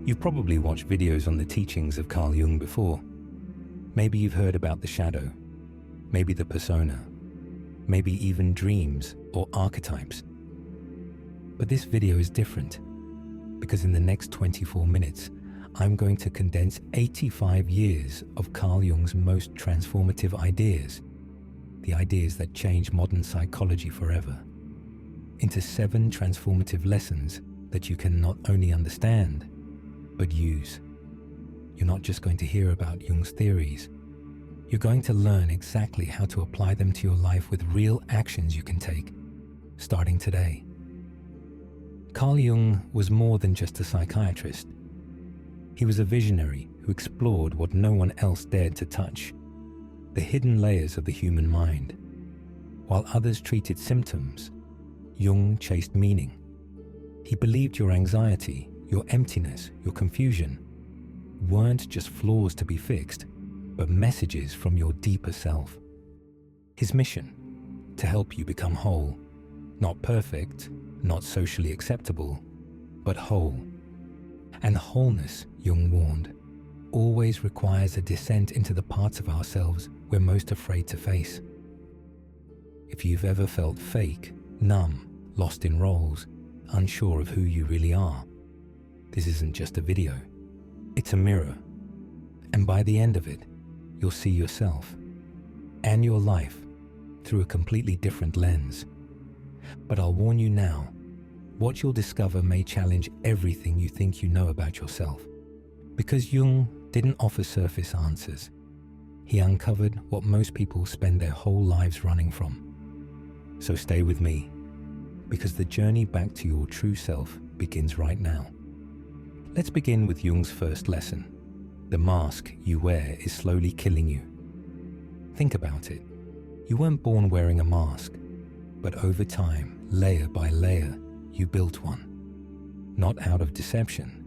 You've probably watched videos on the teachings of Carl Jung before. Maybe you've heard about the shadow, maybe the persona, maybe even dreams or archetypes. But this video is different, because in the next 24 minutes, I'm going to condense 85 years of Carl Jung's most transformative ideas, the ideas that change modern psychology forever, into 7 transformative lessons that you can not only understand, but use. You're not just going to hear about Jung's theories. You're going to learn exactly how to apply them to your life with real actions you can take, starting today. Carl Jung was more than just a psychiatrist. He was a visionary who explored what no one else dared to touch, the hidden layers of the human mind. While others treated symptoms, Jung chased meaning. He believed your anxiety, your emptiness, your confusion weren't just flaws to be fixed, but messages from your deeper self. His mission: to help you become whole, not perfect, not socially acceptable, but whole. And wholeness, Jung warned, always requires a descent into the parts of ourselves we're most afraid to face. If you've ever felt fake, numb, lost in roles, unsure of who you really are, this isn't just a video, it's a mirror. And by the end of it, you'll see yourself and your life through a completely different lens. But I'll warn you now, what you'll discover may challenge everything you think you know about yourself. Because Jung didn't offer surface answers. He uncovered what most people spend their whole lives running from. So stay with me, because the journey back to your true self begins right now. Let's begin with Jung's first lesson. The mask you wear is slowly killing you. Think about it. You weren't born wearing a mask, but over time, layer by layer, you built one. Not out of deception,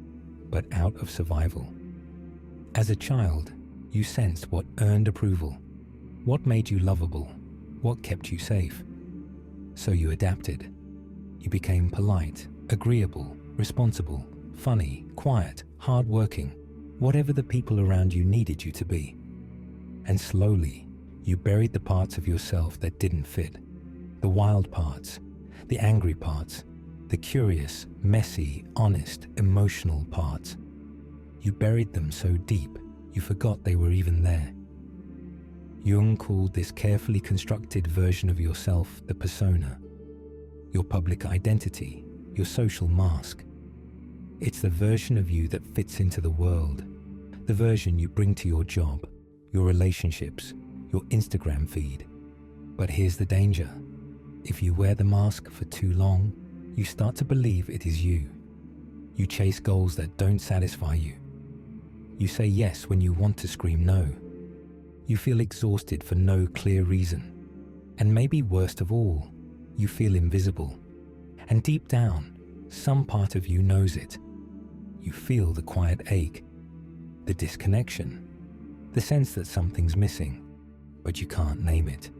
but out of survival. As a child, you sensed what earned approval, what made you lovable, what kept you safe. So you adapted. You became polite, agreeable, responsible, funny, quiet, hardworking, whatever the people around you needed you to be. And slowly, you buried the parts of yourself that didn't fit. The wild parts, the angry parts, the curious, messy, honest, emotional parts. You buried them so deep, you forgot they were even there. Jung called this carefully constructed version of yourself the persona, your public identity, your social mask. It's the version of you that fits into the world, the version you bring to your job, your relationships, your Instagram feed. But here's the danger. If you wear the mask for too long, you start to believe it is you. You chase goals that don't satisfy you. You say yes when you want to scream no. You feel exhausted for no clear reason. And maybe worst of all, you feel invisible. And deep down, some part of you knows it. You feel the quiet ache, the disconnection, the sense that something's missing, but you can't name it.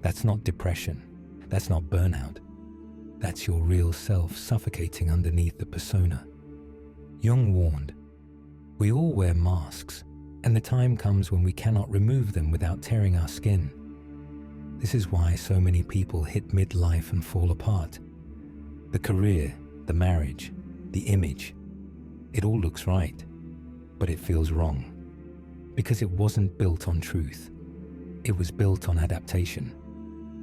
That's not depression. That's not burnout. That's your real self suffocating underneath the persona. Jung warned, we all wear masks, and the time comes when we cannot remove them without tearing our skin. This is why so many people hit midlife and fall apart. The career, the marriage, the image, it all looks right, but it feels wrong. Because it wasn't built on truth. It was built on adaptation.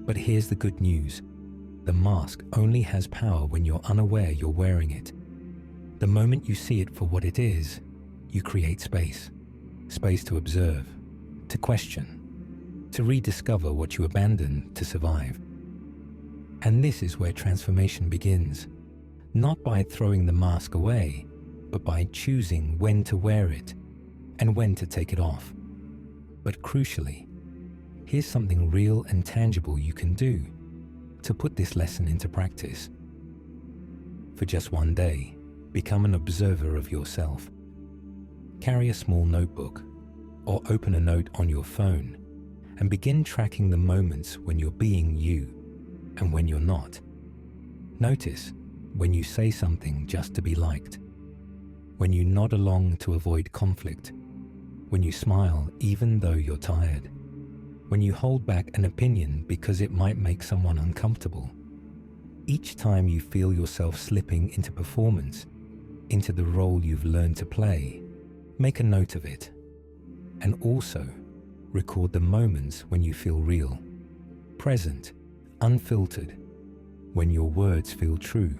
But here's the good news. The mask only has power when you're unaware you're wearing it. The moment you see it for what it is, you create space. Space to observe, to question, to rediscover what you abandoned to survive. And this is where transformation begins. Not by throwing the mask away, but by choosing when to wear it and when to take it off. But crucially, here's something real and tangible you can do to put this lesson into practice. For just one day, become an observer of yourself. Carry a small notebook or open a note on your phone and begin tracking the moments when you're being you and when you're not. Notice when you say something just to be liked, when you nod along to avoid conflict, when you smile even though you're tired, when you hold back an opinion because it might make someone uncomfortable. Each time you feel yourself slipping into performance, into the role you've learned to play, make a note of it. And also, record the moments when you feel real, present, unfiltered, when your words feel true,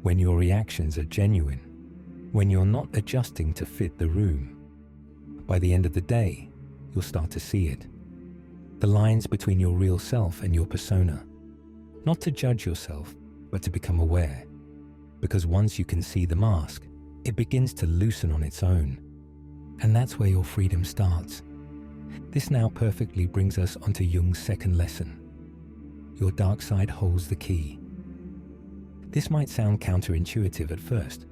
when your reactions are genuine, when you're not adjusting to fit the room. By the end of the day, you'll start to see it. The lines between your real self and your persona. Not to judge yourself, but to become aware. Because once you can see the mask, it begins to loosen on its own. And that's where your freedom starts. This now perfectly brings us onto Jung's second lesson. Your dark side holds the key. This might sound counterintuitive at first,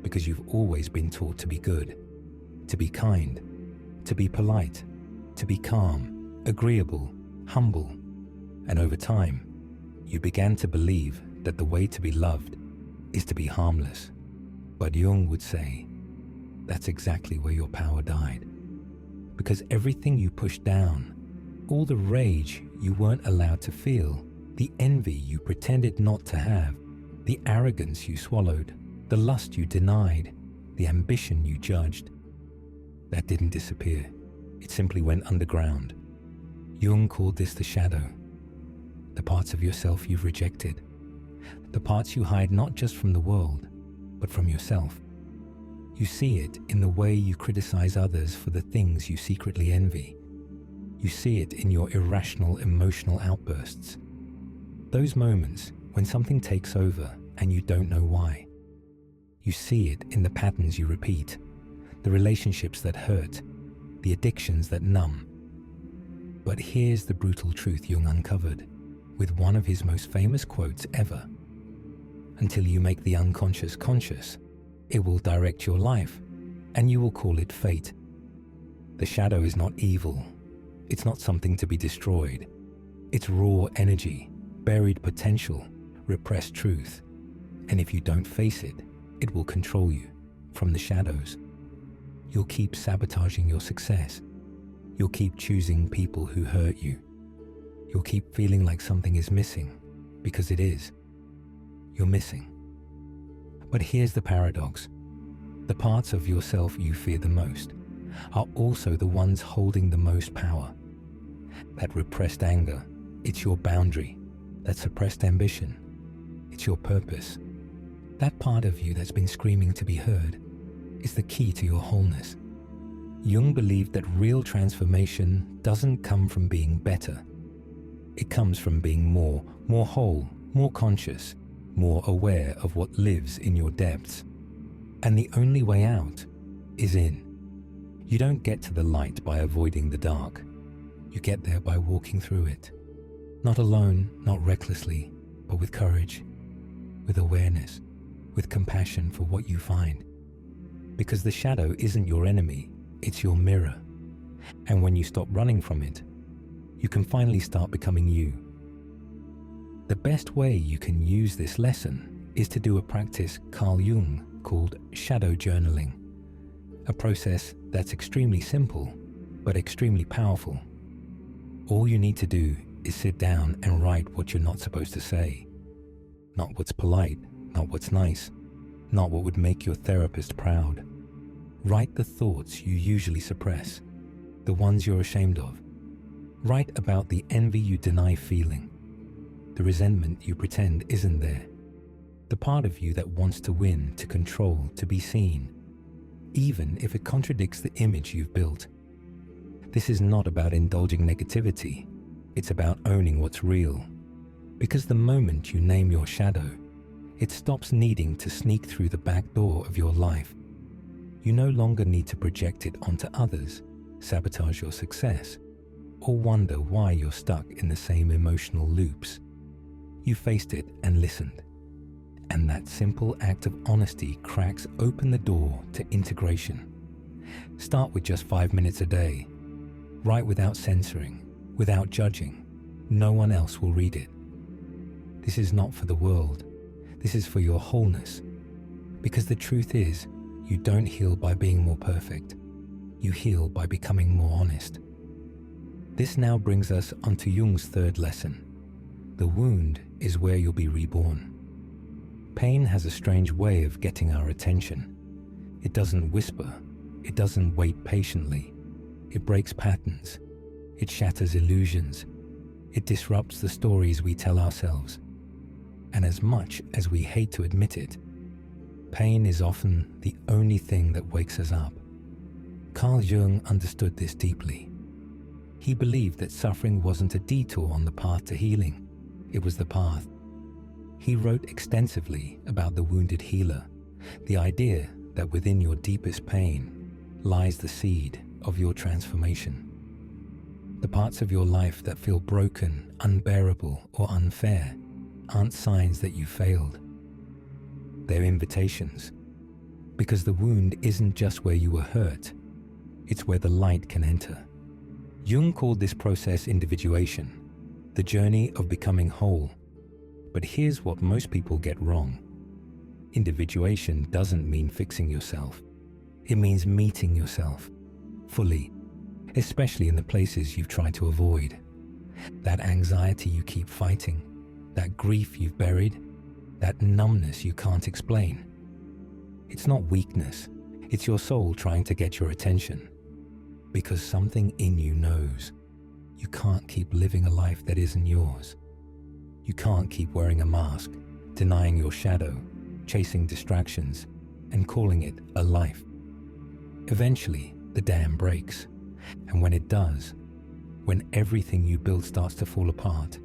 because you've always been taught to be good, to be kind, to be polite, to be calm, agreeable, humble. And over time, you began to believe that the way to be loved is to be harmless. But Jung would say, that's exactly where your power died. Because everything you pushed down, all the rage you weren't allowed to feel, the envy you pretended not to have, the arrogance you swallowed, the lust you denied, the ambition you judged, that didn't disappear. It simply went underground. Jung called this the shadow. The parts of yourself you've rejected. The parts you hide not just from the world, but from yourself. You see it in the way you criticize others for the things you secretly envy. You see it in your irrational emotional outbursts. Those moments when something takes over and you don't know why. You see it in the patterns you repeat, the relationships that hurt, the addictions that numb. But here's the brutal truth Jung uncovered with one of his most famous quotes ever. Until you make the unconscious conscious, it will direct your life, and you will call it fate. The shadow is not evil. It's not something to be destroyed. It's raw energy, buried potential, repressed truth. And if you don't face it, it will control you from the shadows. You'll keep sabotaging your success. You'll keep choosing people who hurt you. You'll keep feeling like something is missing, because it is. You're missing. But here's the paradox. The parts of yourself you fear the most are also the ones holding the most power. That repressed anger, it's your boundary. That suppressed ambition, it's your purpose. That part of you that's been screaming to be heard is the key to your wholeness. Jung believed that real transformation doesn't come from being better. It comes from being more whole, more conscious, more aware of what lives in your depths. And the only way out is in. You don't get to the light by avoiding the dark. You get there by walking through it. Not alone, not recklessly, but with courage, with awareness, with compassion for what you find. Because the shadow isn't your enemy, it's your mirror. And when you stop running from it, you can finally start becoming you. The best way you can use this lesson is to do a practice Carl Jung called shadow journaling, a process that's extremely simple, but extremely powerful. All you need to do is sit down and write what you're not supposed to say. Not what's polite, not what's nice, not what would make your therapist proud. Write the thoughts you usually suppress, the ones you're ashamed of. Write about the envy you deny feeling, the resentment you pretend isn't there, the part of you that wants to win, to control, to be seen, even if it contradicts the image you've built. This is not about indulging negativity. It's about owning what's real. Because the moment you name your shadow, it stops needing to sneak through the back door of your life. You no longer need to project it onto others, sabotage your success, or wonder why you're stuck in the same emotional loops. You faced it and listened. And that simple act of honesty cracks open the door to integration. Start with just 5 minutes a day. Write without censoring, without judging. No one else will read it. This is not for the world. This is for your wholeness. Because the truth is, You don't heal by being more perfect. You heal by becoming more honest. This now brings us onto Jung's third lesson. The wound is where you'll be reborn. Pain has a strange way of getting our attention. It doesn't whisper. It doesn't wait patiently. It breaks patterns. It shatters illusions. It disrupts the stories we tell ourselves. And as much as we hate to admit it, pain is often the only thing that wakes us up. Carl Jung understood this deeply. He believed that suffering wasn't a detour on the path to healing. It was the path. He wrote extensively about the wounded healer, the idea that within your deepest pain lies the seed of your transformation. The parts of your life that feel broken, unbearable, or unfair aren't signs that you failed. They're invitations, because the wound isn't just where you were hurt, it's where the light can enter. Jung called this process individuation, the journey of becoming whole. But here's what most people get wrong. Individuation doesn't mean fixing yourself. It means meeting yourself fully, especially in the places you've tried to avoid. That anxiety you keep fighting, that grief you've buried, that numbness you can't explain. It's not weakness, it's your soul trying to get your attention. Because something in you knows you can't keep living a life that isn't yours. You can't keep wearing a mask, denying your shadow, chasing distractions, and calling it a life. Eventually, the dam breaks. And when it does, when everything you build starts to fall apart,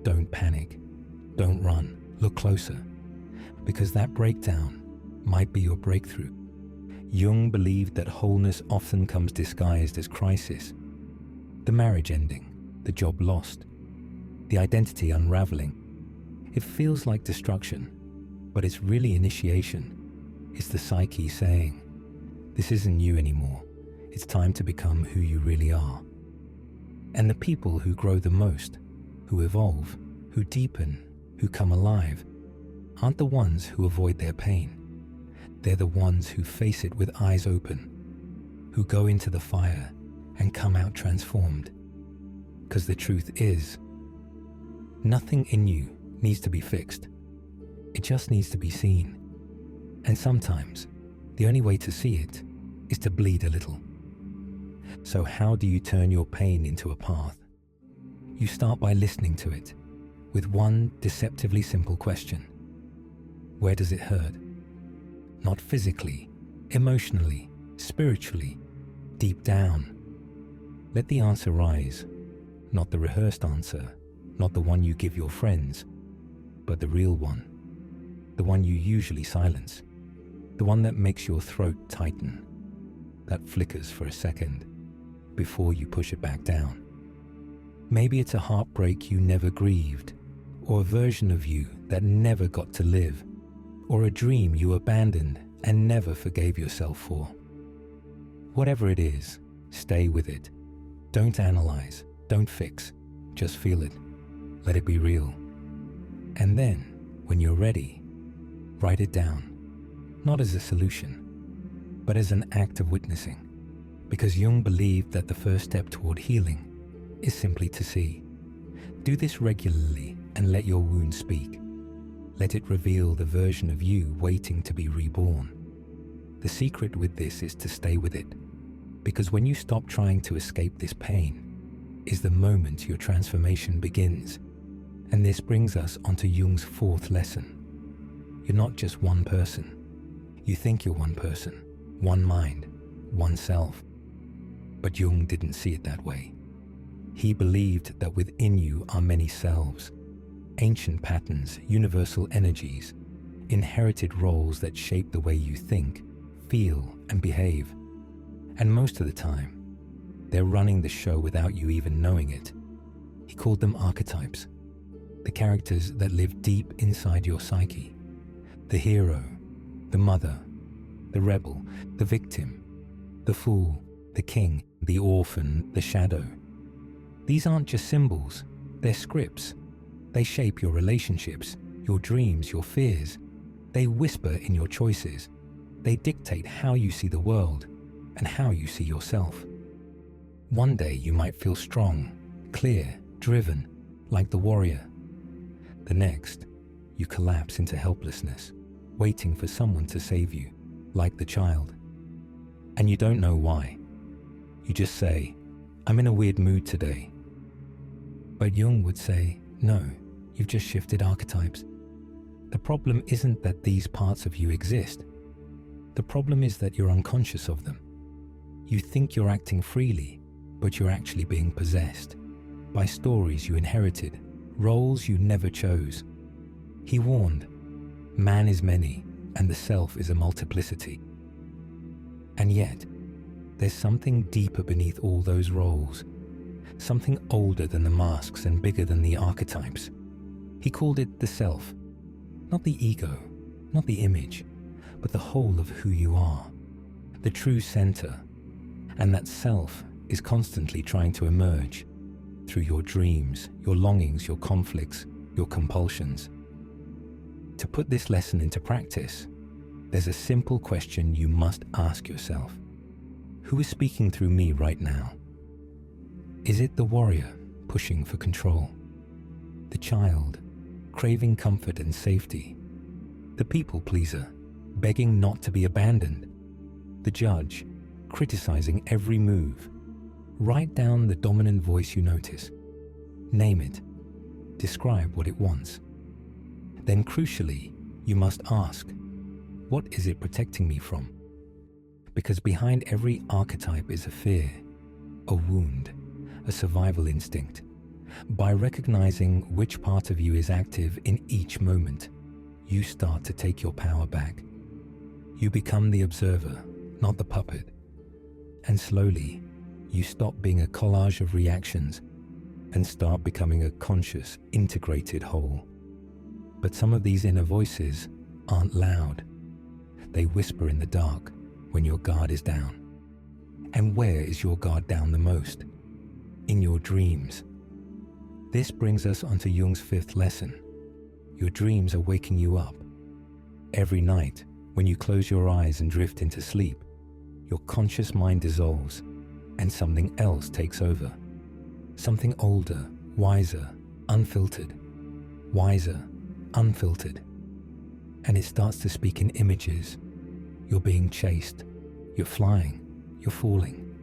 don't panic. Don't run. Look closer. Because that breakdown might be your breakthrough. Jung believed that wholeness often comes disguised as crisis. The marriage ending, the job lost, the identity unraveling. It feels like destruction, but it's really initiation. It's the psyche saying, this isn't you anymore. It's time to become who you really are. And the people who grow the most, who evolve, who deepen, who come alive, aren't the ones who avoid their pain. They're the ones who face it with eyes open, who go into the fire and come out transformed. Because the truth is, nothing in you needs to be fixed. It just needs to be seen. And sometimes, the only way to see it is to bleed a little. So how do you turn your pain into a path? You start by listening to it with one deceptively simple question. Where does it hurt? Not physically, emotionally, spiritually, deep down. Let the answer rise, not the rehearsed answer, not the one you give your friends, but the real one, the one you usually silence, the one that makes your throat tighten, that flickers for a second before you push it back down. Maybe it's a heartbreak you never grieved, or a version of you that never got to live, or a dream you abandoned and never forgave yourself for. Whatever it is, stay with it. Don't analyze, don't fix, just feel it. Let it be real. And then, when you're ready, write it down, not as a solution, but as an act of witnessing. Because Jung believed that the first step toward healing is simply to see. Do this regularly and let your wound speak. Let it reveal the version of you waiting to be reborn. The secret with this is to stay with it, because when you stop trying to escape this pain is the moment your transformation begins. And this brings us onto Jung's fourth lesson. You're not just one person. You think you're one person, one mind, one self. But Jung didn't see it that way. He believed that within you are many selves, ancient patterns, universal energies, inherited roles that shape the way you think, feel, and behave. And most of the time, they're running the show without you even knowing it. He called them archetypes, the characters that live deep inside your psyche. The hero, the mother, the rebel, the victim, the fool, the king, the orphan, the shadow. These aren't just symbols, they're scripts. They shape your relationships, your dreams, your fears. They whisper in your choices. They dictate how you see the world and how you see yourself. One day you might feel strong, clear, driven, like the warrior. The next, you collapse into helplessness, waiting for someone to save you, like the child. And you don't know why. You just say, "I'm in a weird mood today." But Jung would say, no, you've just shifted archetypes. The problem isn't that these parts of you exist. The problem is that you're unconscious of them. You think you're acting freely, but you're actually being possessed by stories you inherited, roles you never chose. He warned, man is many and the self is a multiplicity. And yet, there's something deeper beneath all those roles, something older than the masks and bigger than the archetypes. He called it the self, not the ego, not the image, but the whole of who you are, the true center. And that self is constantly trying to emerge through your dreams, your longings, your conflicts, your compulsions. To put this lesson into practice, there's a simple question you must ask yourself. Who is speaking through me right now? Is it the warrior pushing for control? The child craving comfort and safety? The people pleaser begging not to be abandoned? The judge criticizing every move? Write down the dominant voice you notice. Name it. Describe what it wants. Then crucially, you must ask, what is it protecting me from? Because behind every archetype is a fear, a wound, a survival instinct. By recognizing which part of you is active in each moment, you start to take your power back. You become the observer, not the puppet. And slowly, you stop being a collage of reactions and start becoming a conscious, integrated whole. But some of these inner voices aren't loud. They whisper in the dark when your guard is down. And where is your guard down the most? In your dreams. This brings us onto Jung's fifth lesson. Your dreams are waking you up. Every night, when you close your eyes and drift into sleep, your conscious mind dissolves and something else takes over. Something older, wiser, unfiltered. Wiser, unfiltered. And it starts to speak in images. You're being chased. You're flying. You're falling.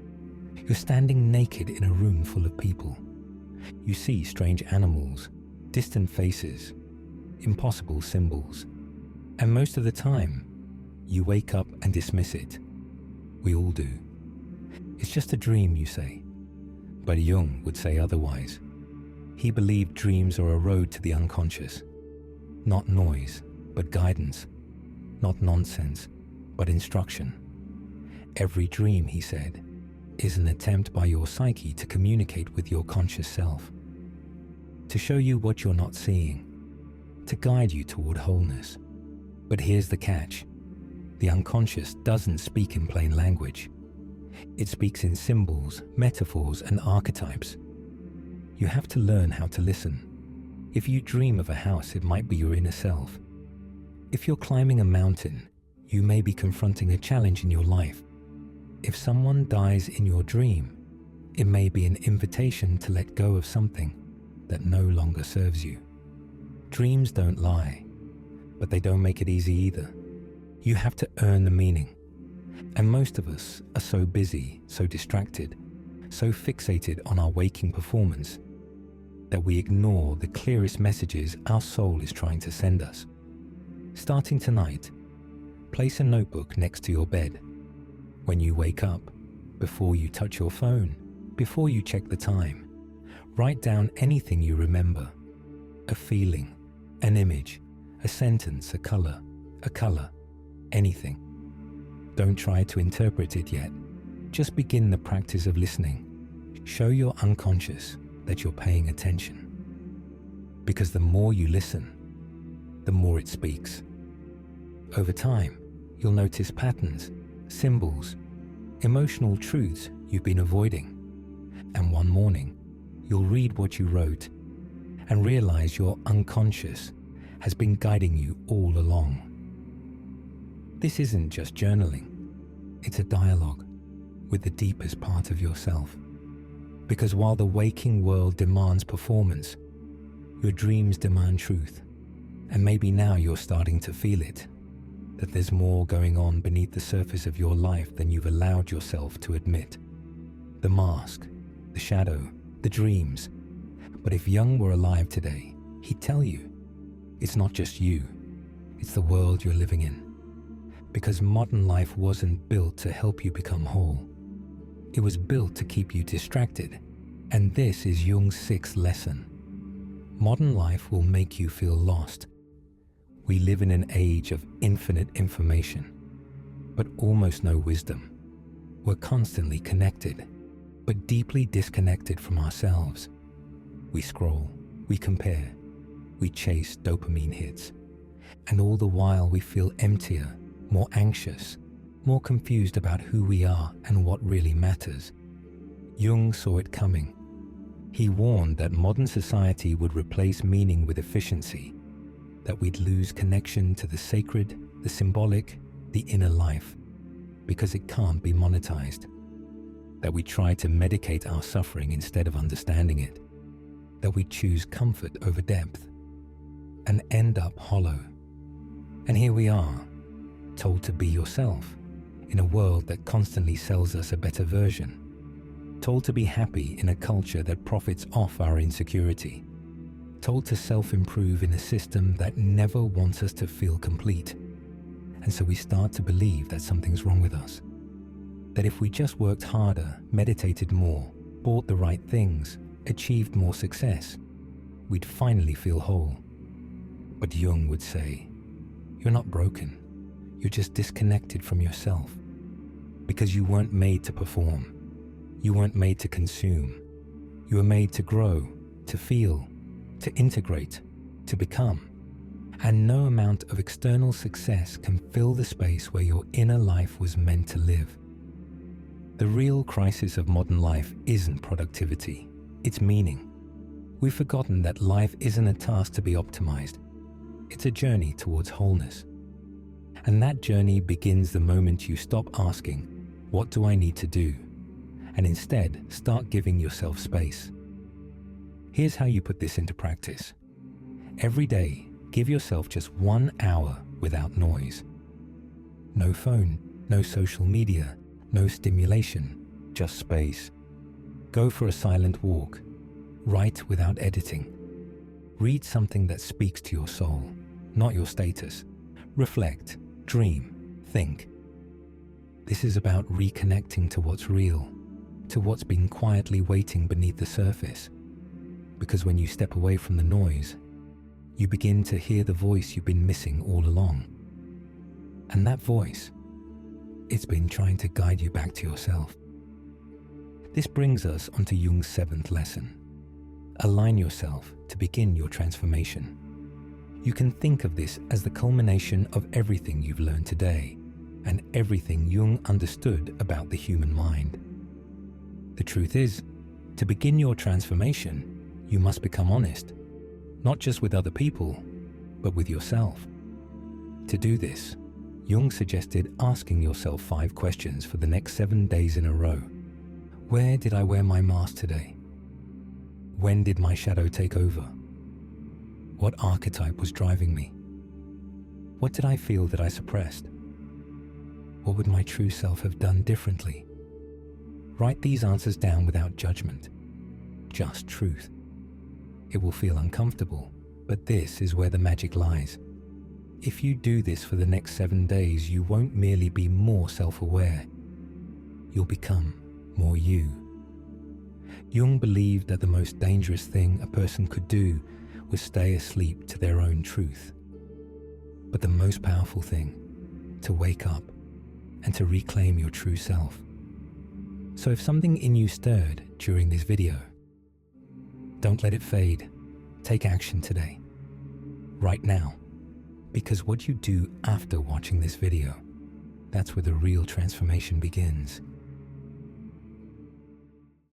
You're standing naked in a room full of people. You see strange animals, distant faces, impossible symbols. And most of the time, you wake up and dismiss it. We all do. It's just a dream, you say. But Jung would say otherwise. He believed dreams are a road to the unconscious. Not noise, but guidance. Not nonsense, but instruction. Every dream, he said, is an attempt by your psyche to communicate with your conscious self, to show you what you're not seeing, to guide you toward wholeness. But here's the catch. The unconscious doesn't speak in plain language. It speaks in symbols, metaphors, and archetypes. You have to learn how to listen. If you dream of a house, it might be your inner self. If you're climbing a mountain, you may be confronting a challenge in your life. If someone dies in your dream, it may be an invitation to let go of something that no longer serves you. Dreams don't lie, but they don't make it easy either. You have to earn the meaning. And most of us are so busy, so distracted, so fixated on our waking performance that we ignore the clearest messages our soul is trying to send us. Starting tonight, place a notebook next to your bed. When you wake up, before you touch your phone, before you check the time, write down anything you remember. A feeling, an image, a sentence, a color, anything. Don't try to interpret it yet. Just begin the practice of listening. Show your unconscious that you're paying attention. Because the more you listen, the more it speaks. Over time, you'll notice patterns, symbols, emotional truths you've been avoiding. And one morning, you'll read what you wrote and realize your unconscious has been guiding you all along. This isn't just journaling. It's a dialogue with the deepest part of yourself. Because while the waking world demands performance, your dreams demand truth. And maybe now you're starting to feel it, that there's more going on beneath the surface of your life than you've allowed yourself to admit. The mask, the shadow, the dreams. But if Jung were alive today, he'd tell you, it's not just you, it's the world you're living in. Because modern life wasn't built to help you become whole. It was built to keep you distracted. And this is Jung's sixth lesson. Modern life will make you feel lost. We live in an age of infinite information, but almost no wisdom. We're constantly connected, but deeply disconnected from ourselves. We scroll, we compare, we chase dopamine hits, and all the while we feel emptier, more anxious, more confused about who we are and what really matters. Jung saw it coming. He warned that modern society would replace meaning with efficiency, that we'd lose connection to the sacred, the symbolic, the inner life, because it can't be monetized, that we try to medicate our suffering instead of understanding it, that we choose comfort over depth, and end up hollow. And here we are, told to be yourself, in a world that constantly sells us a better version, told to be happy in a culture that profits off our insecurity, told to self-improve in a system that never wants us to feel complete. And so we start to believe that something's wrong with us. That if we just worked harder, meditated more, bought the right things, achieved more success, we'd finally feel whole. But Jung would say, you're not broken. You're just disconnected from yourself. Because you weren't made to perform. You weren't made to consume. You were made to grow, to feel, to integrate, to become. And no amount of external success can fill the space where your inner life was meant to live. The real crisis of modern life isn't productivity, it's meaning. We've forgotten that life isn't a task to be optimized. It's a journey towards wholeness. And that journey begins the moment you stop asking, what do I need to do? And instead start giving yourself space. Here's how you put this into practice. Every day, give yourself just 1 hour without noise. No phone, no social media, no stimulation, just space. Go for a silent walk. Write without editing. Read something that speaks to your soul, not your status. Reflect, dream, think. This is about reconnecting to what's real, to what's been quietly waiting beneath the surface. Because when you step away from the noise, you begin to hear the voice you've been missing all along. And that voice, it's been trying to guide you back to yourself. This brings us onto Jung's 7th lesson. Align yourself to begin your transformation. You can think of this as the culmination of everything you've learned today and everything Jung understood about the human mind. The truth is, to begin your transformation, you must become honest, not just with other people, but with yourself. To do this, Jung suggested asking yourself 5 questions for the next 7 days in a row. Where did I wear my mask today? When did my shadow take over? What archetype was driving me? What did I feel that I suppressed? What would my true self have done differently? Write these answers down without judgment, just truth. It will feel uncomfortable, but this is where the magic lies. If you do this for the next 7 days, you won't merely be more self-aware. You'll become more you. Jung believed that the most dangerous thing a person could do was stay asleep to their own truth. But the most powerful thing, to wake up and to reclaim your true self. So if something in you stirred during this video, don't let it fade. Take action today, right now. Because what you do after watching this video, that's where the real transformation begins.